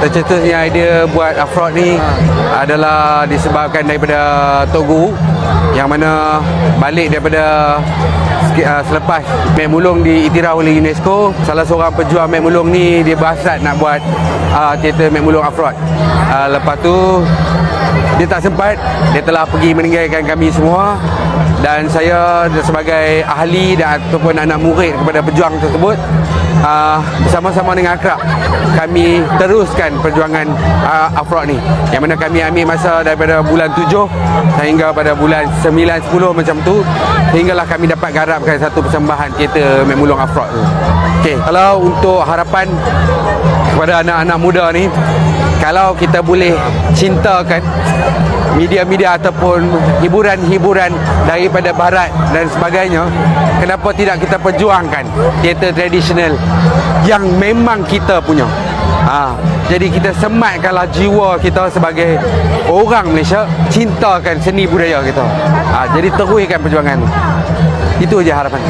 tercetusnya idea buat Afrod ni adalah disebabkan daripada Tok Guru yang mana balik daripada selepas Mek Mulung diiktiraf oleh UNESCO. Salah seorang pejuang Mek Mulung ni dia berhasrat nak buat teater Mek Mulung Afrod. Lepas tu dia tak sempat, dia telah pergi meninggalkan kami semua, dan saya sebagai ahli dan ataupun anak murid kepada pejuang tersebut, bersama-sama dengan akrab kami teruskan perjuangan Afrod ni, yang mana kami ambil masa daripada bulan 7 sehingga pada bulan 9, 10 macam tu, sehinggalah kami dapat garapkan satu persembahan teater Mek Mulung Afrod tu. Okey, kalau untuk harapan kepada anak-anak muda ni, kalau kita boleh cintakan media-media ataupun hiburan-hiburan daripada barat dan sebagainya, kenapa tidak kita perjuangkan teater tradisional yang memang kita punya. Jadi kita sematkanlah jiwa kita sebagai orang Malaysia, cintakan seni budaya kita. Jadi teruskan perjuangan. Itu je harapan.